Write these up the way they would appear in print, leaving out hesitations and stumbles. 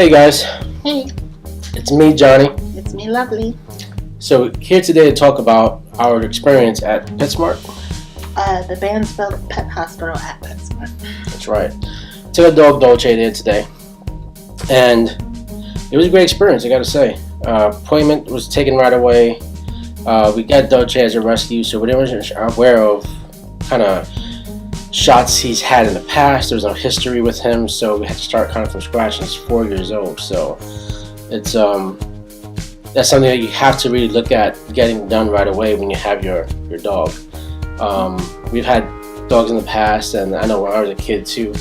Hey guys, Hey, it's me, Johnny. it's me, Lovely. So here today to talk about our experience at PetSmart. The Bansfield Pet Hospital at PetSmart. That's right. Took a dog Dolce there today, and it was a great experience. I got to say, appointment was taken right away. We got Dolce as a rescue, so we weren't aware of kind of shots he's had in the past. There was no history with him, so we had to start kind of from scratch. And he's 4 years old, so it's that's something that you have to really look at getting done right away when you have your dog. We've had dogs in the past, and I know when I was a kid too,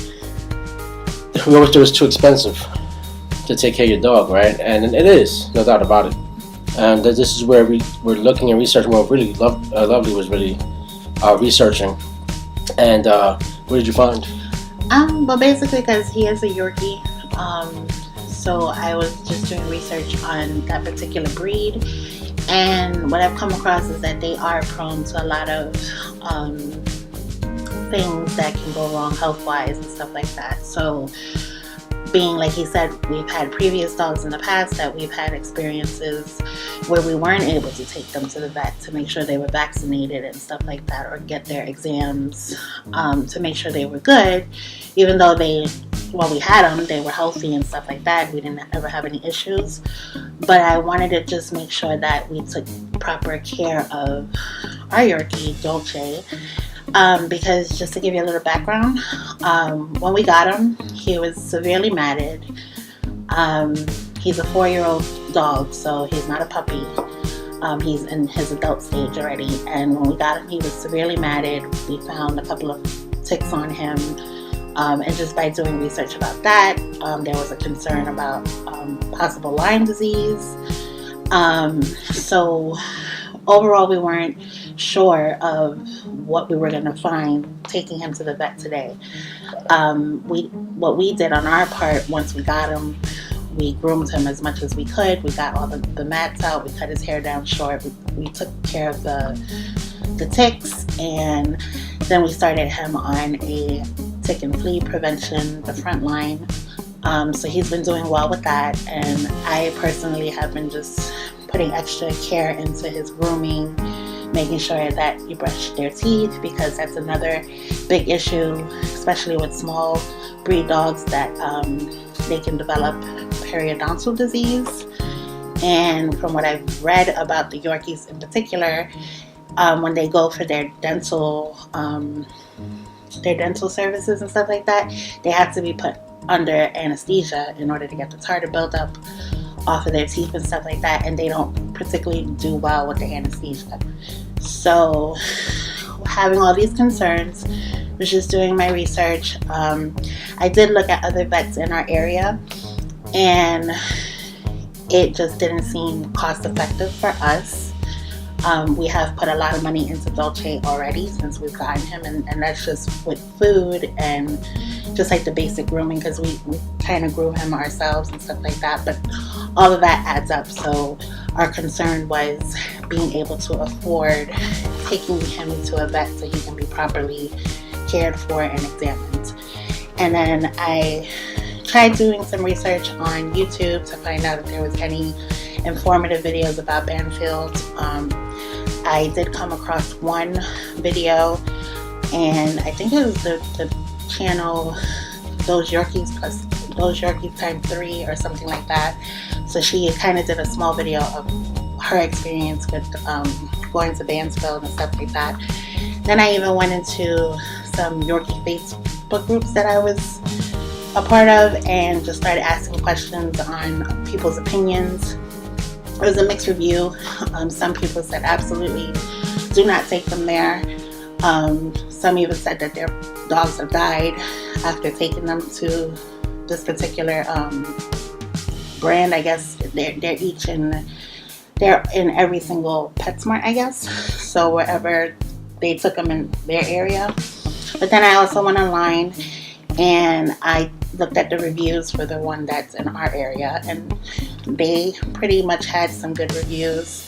we always thought it was too expensive to take care of your dog, right? And it is, no doubt about it. And this is where we're looking and researching. Well, really, Lovely was really researching. And what did you find? Well, basically, because he is a Yorkie, so I was just doing research on that particular breed, and what I've come across is that they are prone to a lot of things that can go wrong health-wise and stuff like that. So, being like he said, we've had previous dogs in the past that we've had experiences where we weren't able to take them to the vet to make sure they were vaccinated and stuff like that, or get their exams to make sure they were good, even though we had them, they were healthy and stuff like that. We didn't ever have any issues, but I wanted to just make sure that we took proper care of our Yorkie, Dolce. Because just to give you a little background, when we got him, he was severely matted. He's a 4-year-old dog, so he's not a puppy. He's in his adult stage already. And when we got him, he was severely matted. We found a couple of ticks on him. And just by doing research about that, there was a concern about possible Lyme disease. So overall, we weren't sure of what we were going to find taking him to the vet today. What we did on our part, once we got him, we groomed him as much as we could. We got all the mats out. We cut his hair down short. We took care of the ticks, and then we started him on a tick and flea prevention, the front line. So he's been doing well with that, and I personally have been just putting extra care into his grooming, making sure that you brush their teeth, because that's another big issue, especially with small breed dogs, that they can develop periodontal disease. And from what I've read about the Yorkies in particular, when they go for their dental services and stuff like that, they have to be put under anesthesia in order to get the tartar buildup off of their teeth and stuff like that, and they don't particularly do well with the anesthesia. So, having all these concerns, was just doing my research. I did look at other vets in our area, and it just didn't seem cost effective for us. We have put a lot of money into Dolce already since we've gotten him, and that's just with food and just like the basic grooming, because we kind of groom him ourselves and stuff like that, but all of that adds up. So our concern was being able to afford taking him to a vet so he can be properly cared for and examined. And then I tried doing some research on YouTube to find out if there was any informative videos about Banfield. I did come across one video, and I think it was the channel Those Yorkies times 3 or something like that. So she kind of did a small video of her experience with going to Bansfield and stuff like that. Then I even went into some Yorkie Facebook groups that I was a part of, and just started asking questions on people's opinions. It was a mixed review. Some people said absolutely do not take them there. Some even said that their dogs have died after taking them to this particular brand. I guess they're in every single PetSmart, I guess. So wherever they took them in their area. But then I also went online and I looked at the reviews for the one that's in our area, and they pretty much had some good reviews.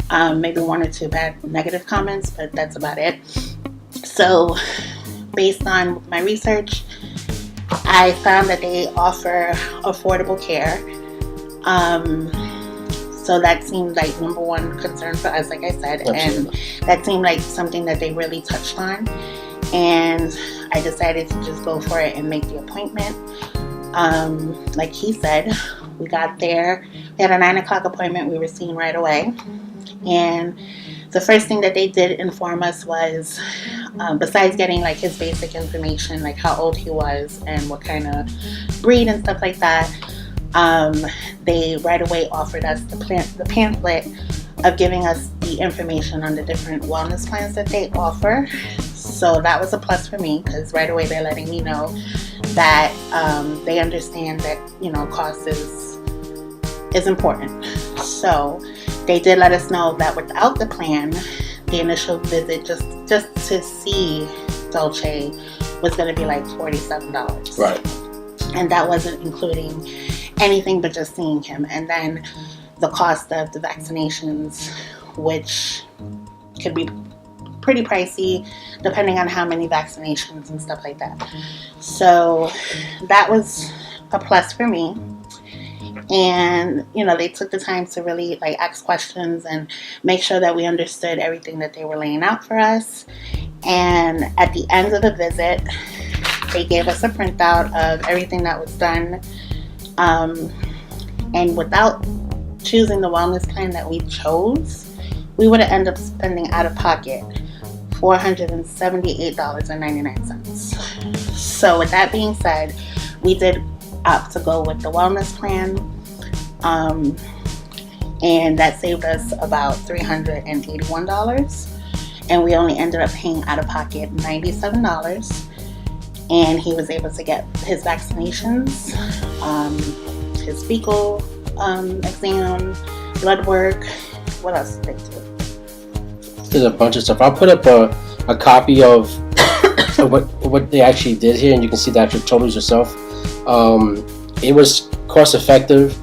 Maybe 1 or 2 bad negative comments, but that's about it. So based on my research, I found that they offer affordable care. So that seemed like number one concern for us, like I said. Absolutely. And that seemed like something that they really touched on. And I decided to just go for it and make the appointment. Like he said, we got there. We had a 9 o'clock appointment. We were seen right away. And the first thing that they did inform us was, besides getting like his basic information, like how old he was and what kind of breed and stuff like that, they right away offered us the pamphlet of giving us the information on the different wellness plans that they offer. So that was a plus for me, because right away they're letting me know that they understand that, you know, cost is important. So they did let us know that without the plan, the initial visit just to see Dolce was going to be like $47. Right. And that wasn't including anything but just seeing him. And then the cost of the vaccinations, which could be pretty pricey depending on how many vaccinations and stuff like that. So that was a plus for me. And, you know, they took the time to really like ask questions and make sure that we understood everything that they were laying out for us. And at the end of the visit, they gave us a printout of everything that was done. And without choosing the wellness plan that we chose, we would have ended up spending out of pocket $478.99. So with that being said, we did opt to go with the wellness plan, and that saved us about $381, and we only ended up paying out of pocket $97, and he was able to get his vaccinations, his fecal exam, blood work. What else did they do? There's a bunch of stuff. I'll put up a copy of what they actually did here, and you can see the actual totals yourself. It was cost effective.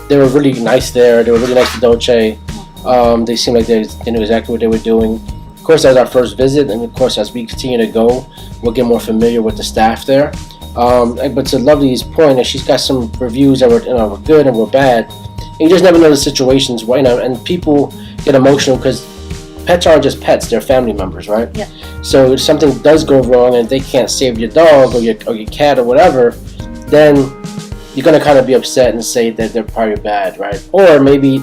They were really nice there. They were really nice to Dolce. They seemed like they knew exactly what they were doing. Of course, that was our first visit, and of course, as we continue to go, we'll get more familiar with the staff there. But to Lovely's point, she's got some reviews that were good and were bad. And you just never know the situations, and people get emotional because pets aren't just pets; they're family members, right? Yeah. So if something does go wrong and they can't save your dog or your cat or whatever, then you're gonna kind of be upset and say that they're probably bad, right? Or maybe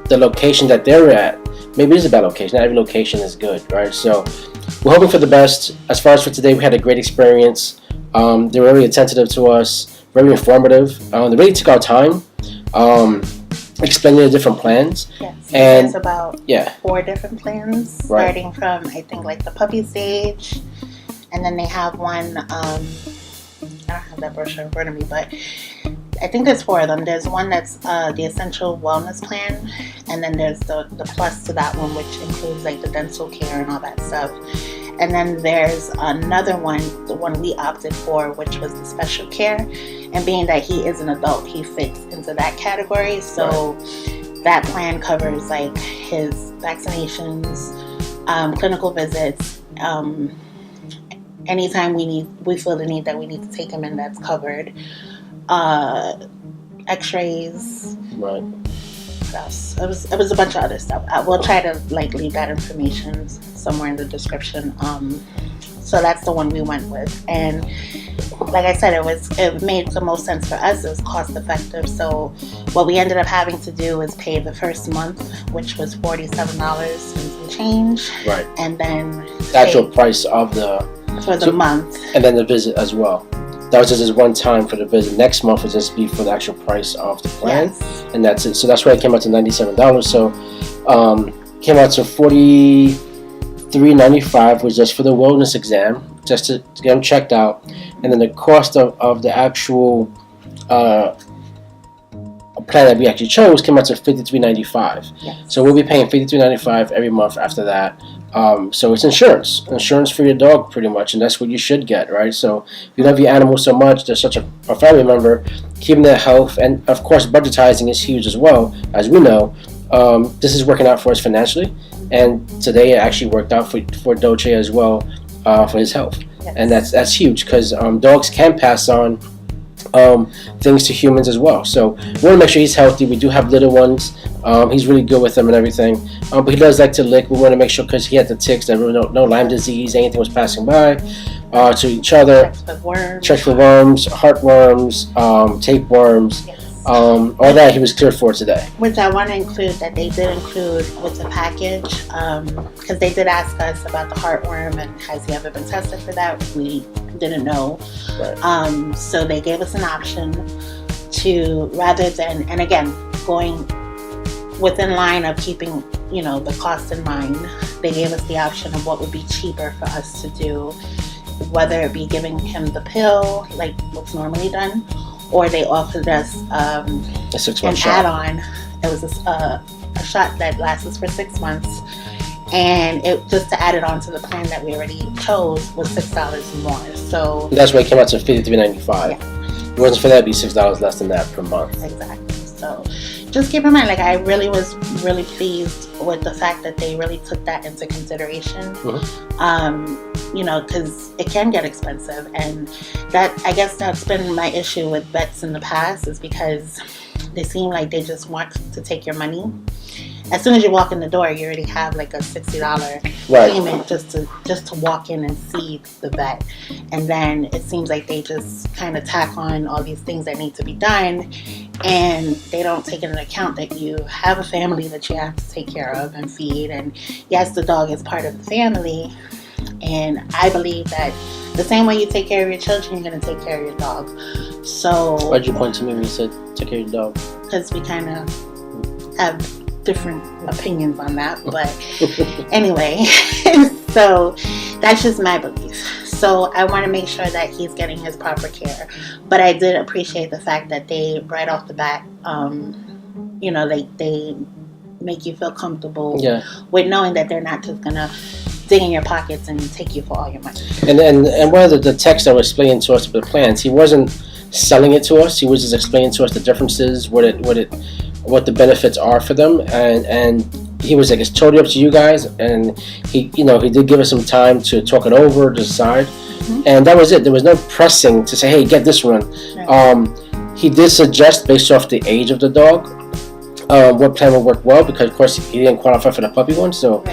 the location that they're at, maybe it's a bad location. Not every location is good, right? So we're hoping for the best. As far as for today, we had a great experience. They were really attentive to us, very informative. They really took our time, explaining the different plans. Yes, and there's about 4 different plans, starting from I think like the puppy stage, and then they have one. I don't have that brochure in front of me, but I think there's 4 of them. There's one that's the essential wellness plan, and then there's the plus to that one, which includes like the dental care and all that stuff. And then there's another one, the one we opted for, which was the special care. And being that he is an adult, he fits into that category. So that plan covers like his vaccinations, clinical visits, anytime we feel the need that we need to take him in, that's covered. X-rays. Right. It was a bunch of other stuff. We'll try to like leave that information somewhere in the description. So that's the one we went with, and like I said, it made the most sense for us. It was cost effective. So what we ended up having to do is pay the first month, which was $47 and some change. Right. And then the actual price of the month, and then the visit as well. That was just one time for the visit. Next month would just be for the actual price of the plan, and that's it. So that's why it came out to $97. So came out to $43.95 was just for the wellness exam, just to get them checked out, and then the cost of the actual plan that we actually chose came out to $53.95. Yes. So we'll be paying $53.95 every month after that. So it's insurance for your dog pretty much, and that's what you should get, right? So if you love your animal so much, they're such a family member, keeping their health, and of course budgetizing is huge as well, as we know. This is working out for us financially, and today it actually worked out for Dolce as well, for his health. Yes. And that's huge, because dogs can pass on things to humans as well. So we want to make sure he's healthy. We do have little ones. He's really good with them and everything. But he does like to lick. We want to make sure, because he had the ticks, that no Lyme disease, anything was passing by to each other. Checks for worms, heartworms, tapeworms. Yes. All that he was cleared for today. Which I want to include, that they did include with the package, because they did ask us about the heartworm and has he ever been tested for that. We didn't know. Right. So they gave us an option to, rather than, and again, going within line of keeping, the cost in mind, they gave us the option of what would be cheaper for us to do, whether it be giving him the pill, like what's normally done, or they offered us A an 6-month shot. add-on. It was a shot that lasts us for 6 months, and it just to add it on to the plan that we already chose was $6 more. So That's why it came out to $53.95. yeah, If it wasn't for that, it'd be $6 less than that per month. exactly. So just keep in mind, like, I really was really pleased with the fact that they really took that into consideration. Because it can get expensive, and that, I guess that's been my issue with vets in the past, is because they seem like they just want to take your money. As soon as you walk in the door, you already have like a $60 Right. payment just to walk in and see the vet, and then it seems like they just kind of tack on all these things that need to be done, and they don't take into account that you have a family that you have to take care of and feed, and yes, the dog is part of the family. And I believe that the same way you take care of your children, you're going to take care of your dog. So, Why'd you point to me when you said take care of your dog? because we kind of have different opinions on that. But anyway, so that's just my belief. So I want to make sure that he's getting his proper care. But I did appreciate the fact that they, right off the bat, they make you feel comfortable with knowing that they're not just going to dig in your pockets and take you for all your money. And one of the text that was explaining to us the plans, he wasn't selling it to us. He was just explaining to us the differences, what the benefits are for them, and he was like, it's totally up to you guys. And he did give us some time to talk it over, decide, and that was it. There was no pressing to say, hey, get this one. Right. He did suggest, based off the age of the dog, what plan would work well, because of course he didn't qualify for the puppy one. So,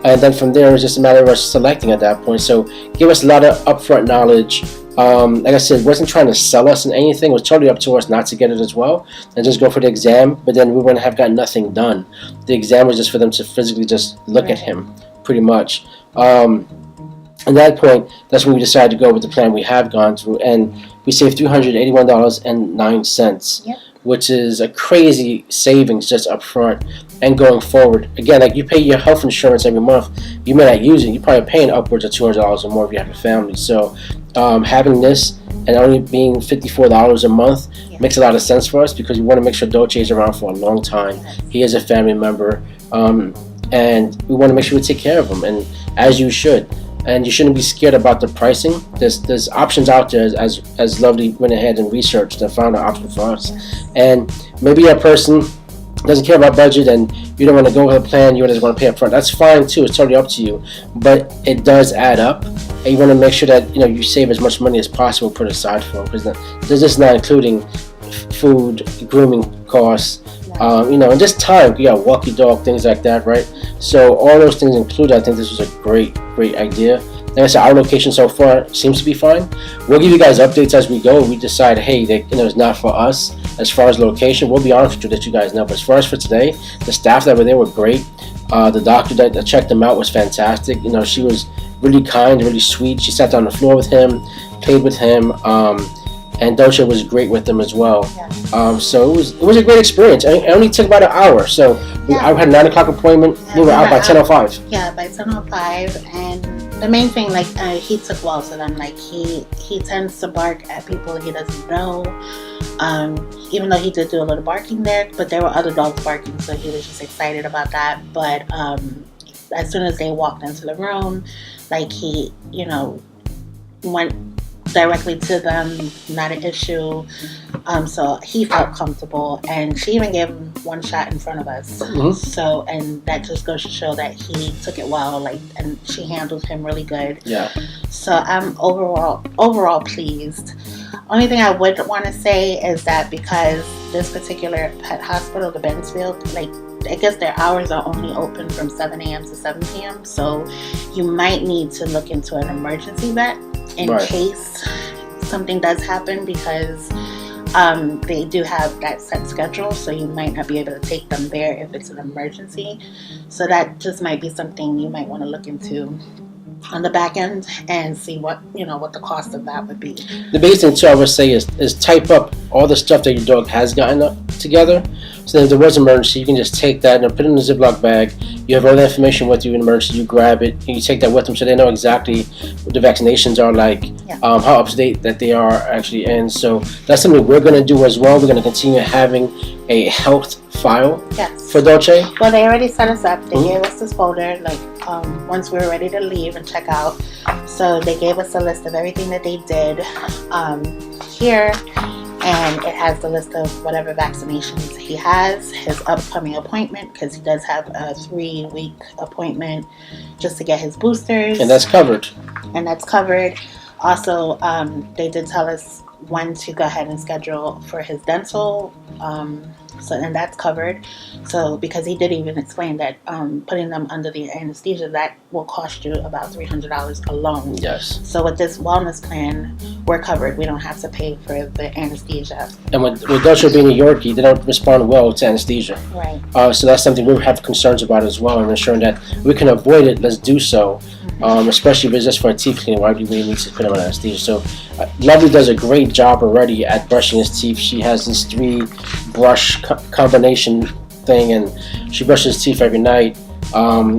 and then from there it was just a matter of us selecting at that point. So give us a lot of upfront knowledge. Like I said, it wasn't trying to sell us in anything. It was totally up to us not to get it as well and just go for the exam. But then we wouldn't have got nothing done. The exam was just for them to physically just look at him, pretty much. At that point, that's when we decided to go with the plan we have gone through, and we saved $381.09. Yep. Which is a crazy savings just up front and going forward. Again, like, you pay your health insurance every month. You may not use it. You're probably paying upwards of $200 or more if you have a family. So having this and only being $54 a month makes a lot of sense for us, because we want to make sure Dolce is around for a long time. He is a family member, and we want to make sure we take care of him, and as you should. And you shouldn't be scared about the pricing. There's options out there, as Lovely went ahead and researched and found an option for us. And maybe a person doesn't care about budget and you don't want to go with a plan, you just want to pay up front. That's fine too. It's totally up to you. But it does add up, and you want to make sure that you save as much money as possible put aside for it, because this is not including food, grooming costs, and just time. You got walk your dog, things like that, right? So all those things included, I think this was a great idea. Like I said, our location so far seems to be fine. We'll give you guys updates as we go. We decide, hey, it's not for us as far as location. We'll be honest with you, that you guys know. But as far as for today, the staff that were there were great. The doctor that checked them out was fantastic. She was really kind, really sweet. She sat down on the floor with him, played with him. And Dolce was great with them as well. So it was a great experience. It only took about an hour. So I had a 9 o'clock appointment. We were out by 10:05. Yeah, by 10:05. And the main thing, he took well to them. Like, he tends to bark at people he doesn't know. Even though he did do a little barking there, but there were other dogs barking, so he was just excited about that. But as soon as they walked into the room, he went directly to them, not an issue. So he felt comfortable, and she even gave him one shot in front of us. So, and that just goes to show that he took it well, like, and she handled him really good. Yeah. So I'm overall pleased. Only thing I would want to say is that because this particular pet hospital, the Bensfield, like, I guess their hours are only open from 7 a.m. to 7 p.m. So you might need to look into an emergency vet in case something does happen, because they do have that set schedule, so you might not be able to take them there if it's an emergency. So that just might be something you might want to look into on the back end and see what the cost of that would be. The biggest thing too, I would say, is type up all the stuff that your dog has gotten together. So then if there was an emergency, you can just take that and put it in a Ziploc bag. You have all the information with you in emergency. You grab it and you take that with them, so they know exactly what the vaccinations are like, how up to date that they are actually in. So that's something we're going to do as well. We're going to continue having a health file for Dolce. Well, they already set us up. They gave us this folder, like, once we were ready to leave and check out. So they gave us a list of everything that they did here. And it has the list of whatever vaccinations he has, his upcoming appointment, because he does have a 3-week appointment just to get his boosters. And that's covered. Also, they did tell us when to go ahead and schedule for his dental. And that's covered. So, because he did even explain that putting them under the anesthesia, that will cost you about $300 alone. Yes. So with this wellness plan, we're covered. We don't have to pay for the anesthesia. And with Dolce being a Yorkie, they don't respond well to anesthesia. Right. So that's something we have concerns about as well, and ensuring that we can avoid it, let's do so. Especially if it's just for a teeth cleaning, why do we really need to put him on anesthesia? So Lovely does a great job already at brushing his teeth. She has this 3-brush combination thing, and she brushes his teeth every night.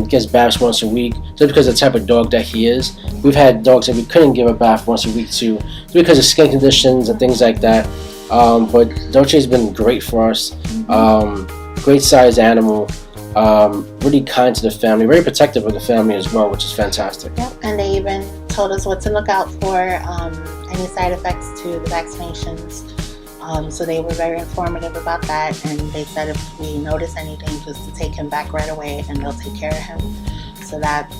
Gets baths once a week, just because of the type of dog that he is. We've had dogs that we couldn't give a bath once a week to, because of skin conditions and things like that. But Dolce has been great for us. Great sized animal. Really kind to the family, very protective of the family as well, which is fantastic. Yep, and they even told us what to look out for, any side effects to the vaccinations. So they were very informative about that, and they said if we notice anything, just to take him back right away, and they'll take care of him. So that,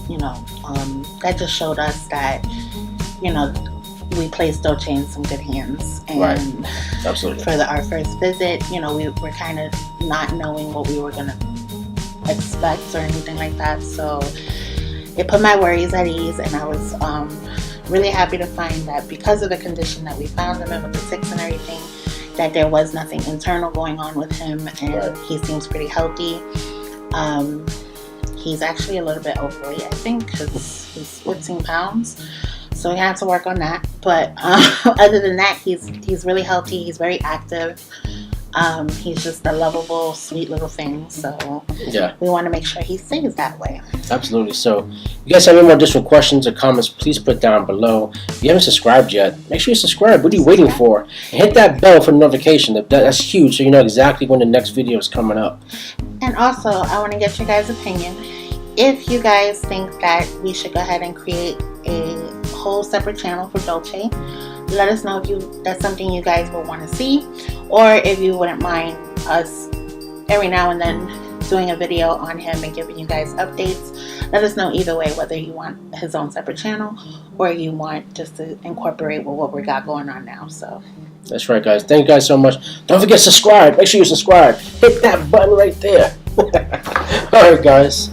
that just showed us that, we placed Dolce in some good hands. And Absolutely. For our first visit, we were kind of not knowing what we were going to expect or anything like that. So it put my worries at ease, and I was really happy to find that because of the condition that we found him in with the ticks and everything, that there was nothing internal going on with him, and he seems pretty healthy. He's actually a little bit overweight, I think, because he's 15 pounds. So we have to work on that. But other than that, he's really healthy. He's very active. He's just a lovable, sweet little thing. So we want to make sure he stays that way. Absolutely. So if you guys have any more additional questions or comments, please put down below. If you haven't subscribed yet, make sure you subscribe. What are you waiting for? And hit that bell for notification. That's huge, so you know exactly when the next video is coming up. And also, I want to get your guys' opinion. If you guys think that we should go ahead and create a whole separate channel for Dolce, let us know if that's something you guys will want to see, or if you wouldn't mind us every now and then doing a video on him and giving you guys updates. Let us know either way, whether you want his own separate channel or you want just to incorporate with what we got going on now. So that's right, guys. Thank you guys so much. Don't forget to subscribe. Make sure you subscribe. Hit that button right there. All right, guys.